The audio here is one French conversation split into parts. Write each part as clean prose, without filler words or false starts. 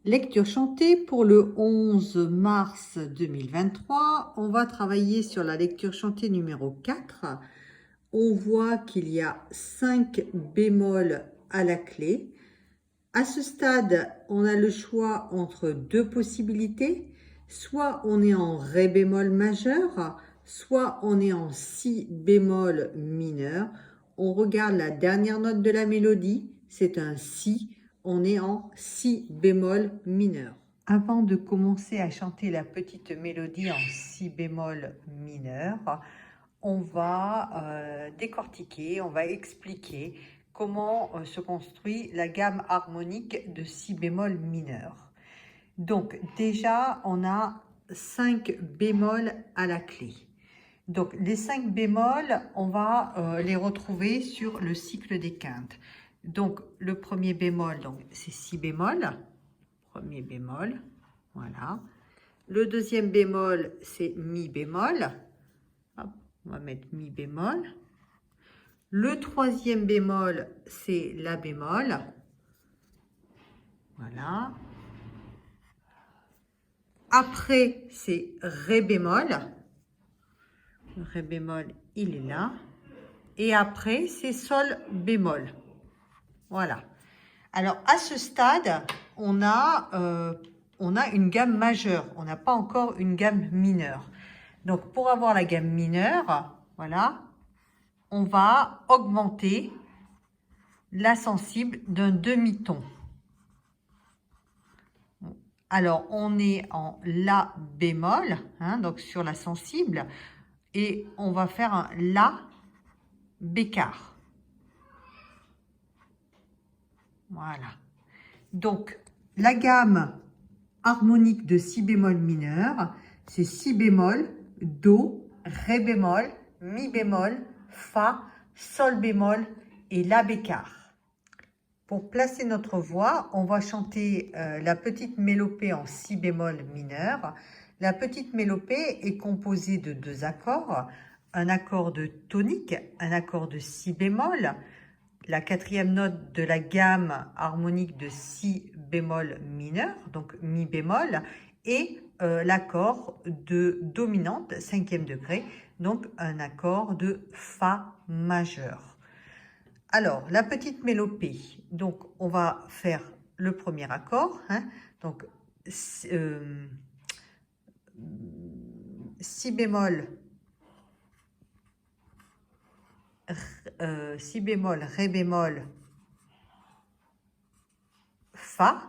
Lecture chantée pour le 11 mars 2023. On va travailler sur la lecture chantée numéro 4. On voit qu'il y a 5 bémols à la clé. À ce stade, on a le choix entre deux possibilités. Soit on est en Ré bémol majeur, soit on est en Si bémol mineur. On regarde la dernière note de la mélodie, c'est un Si. On est en Si bémol mineur. Avant de commencer à chanter la petite mélodie en Si bémol mineur, on va décortiquer, on va expliquer comment se construit la gamme harmonique de Si bémol mineur. Donc déjà, on a 5 bémols à la clé. Donc les 5 bémols, on va les retrouver sur le cycle des quintes. Donc le premier bémol, c'est Si bémol, premier bémol, voilà. Le deuxième bémol, c'est Mi bémol. Hop, on va mettre Mi bémol. Le troisième bémol, c'est La bémol. Voilà. Après, c'est Ré bémol. Le Ré bémol, il est là. Et après, c'est Sol bémol. Voilà. Alors, à ce stade, on a une gamme majeure. On n'a pas encore une gamme mineure. Donc, pour avoir la gamme mineure, voilà, on va augmenter la sensible d'un demi-ton. Alors, on est en La bémol, hein, donc sur la sensible, et on va faire un La bécard. Voilà. Donc, la gamme harmonique de Si bémol mineur, c'est Si bémol, Do, Ré bémol, Mi bémol, Fa, Sol bémol et La bécard. Pour placer notre voix, on va chanter la petite mélopée en Si bémol mineur. La petite mélopée est composée de deux accords, un accord de tonique, un accord de Si bémol, la quatrième note de la gamme harmonique de Si bémol mineur, donc Mi bémol, et l'accord de dominante, 5e degré, donc un accord de Fa majeur. Alors, la petite mélopée, donc on va faire le premier accord, hein, donc Si bémol, Si bémol, Ré bémol, Fa,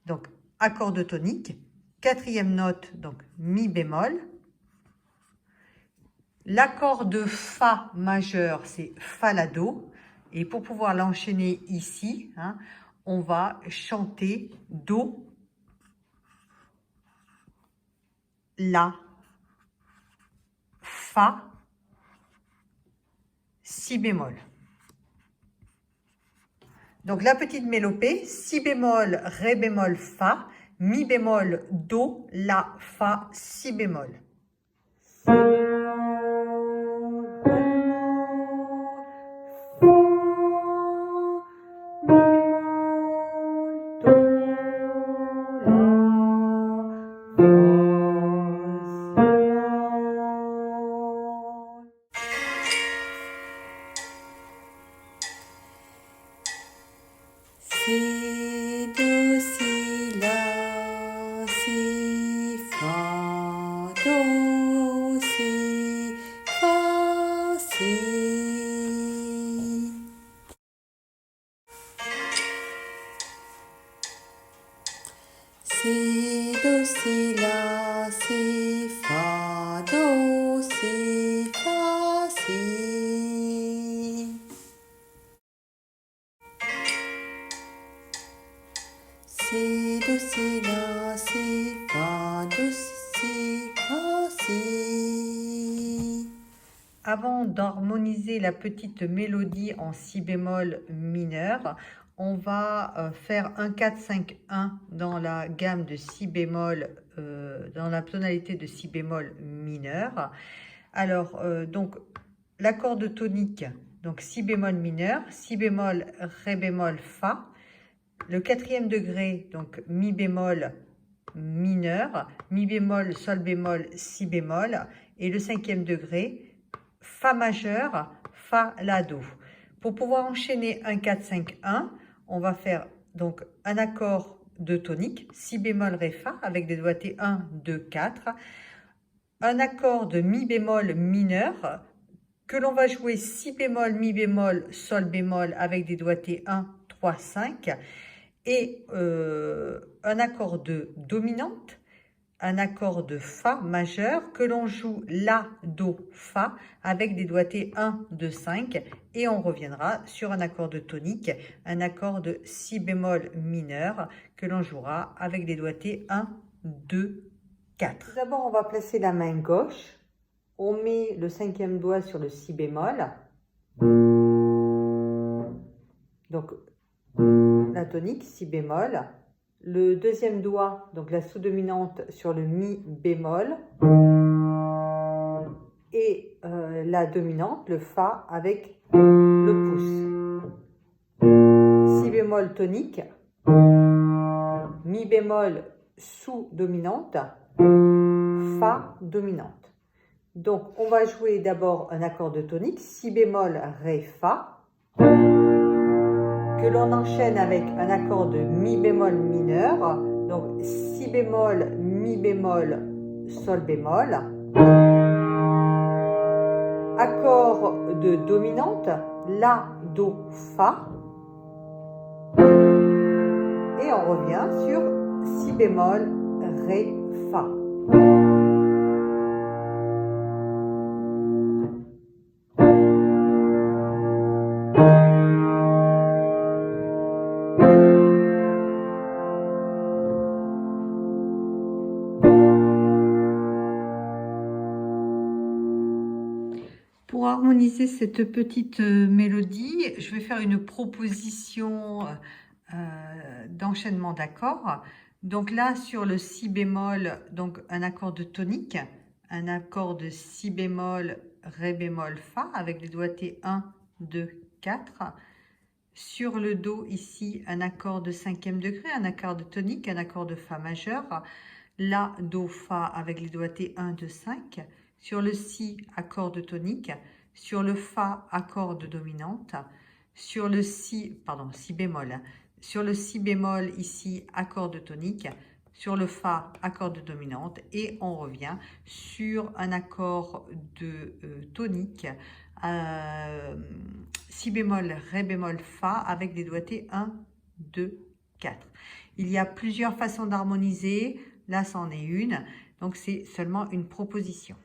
donc accord de tonique, quatrième note, donc Mi bémol. L'accord de Fa majeur, c'est Fa la Do. Et pour pouvoir l'enchaîner ici, hein, on va chanter Do, La, Fa, Si bémol. Donc la petite mélopée, Si bémol, Ré bémol, Fa, Mi bémol, Do, La, Fa, Si bémol. Si, Do, Si, La, Si, Fa, Do, Si, Fa, Si. Si, Do, Si, La, Si, Fa, Do, Si, Fa, Si. Si, Do, Si, La, Si, Fa, Do, Si, Fa, Si. Avant d'harmoniser la petite mélodie en Si bémol mineur, on va faire un 4-5-1 dans la gamme de Si bémol, dans la tonalité de Si bémol mineur. Alors, donc, l'accord de tonique, donc Si bémol mineur, Si bémol, Ré bémol, Fa, le 4e degré, donc mi bémol mineur, mi bémol, sol bémol, si bémol, et le 5e degré, fa majeur, fa, la, do. Pour pouvoir enchaîner 1, 4, 5, 1, on va faire donc un accord de tonique, si bémol, ré, fa, avec des doigtés 1, 2, 4, un accord de mi bémol mineur, que l'on va jouer si bémol, mi bémol, sol bémol, avec des doigtés 1, 3, 5, et un accord de dominante, un accord de fa majeur que l'on joue la, do, fa avec des doigtés 1, 2, 5 et on reviendra sur un accord de tonique, un accord de si bémol mineur que l'on jouera avec des doigtés 1, 2, 4. D'abord, on va placer la main gauche, on met le 5e doigt sur le si bémol, donc la tonique, si bémol, le 2e doigt, donc la sous-dominante sur le mi bémol, et la dominante, le fa avec le pouce. Si bémol tonique, mi bémol sous-dominante, fa dominante. Donc on va jouer d'abord un accord de tonique, si bémol, ré, fa, que l'on enchaîne avec un accord de mi bémol mineur, donc si bémol, mi bémol, sol bémol, accord de dominante, la, do, fa, et on revient sur si bémol, ré, fa. Pour harmoniser cette petite mélodie, je vais faire une proposition d'enchaînement d'accords. Donc là, sur le si bémol, donc un accord de tonique, un accord de si bémol, ré bémol, fa, avec les doigtés 1, 2, 4. Sur le do, ici, un accord de 5e degré, un accord de tonique, un accord de fa majeur, la, do, fa, avec les doigtés 1, 2, 5. Sur le si, accord de tonique. Sur le fa, accord de dominante. Sur le si, pardon, si bémol. Sur le si bémol, ici, accord de tonique. Sur le fa, accord de dominante. Et on revient sur un accord de tonique. Si bémol, ré bémol, fa, avec des doigtés 1, 2, 4. Il y a plusieurs façons d'harmoniser. Là, c'en est une. Donc, c'est seulement une proposition.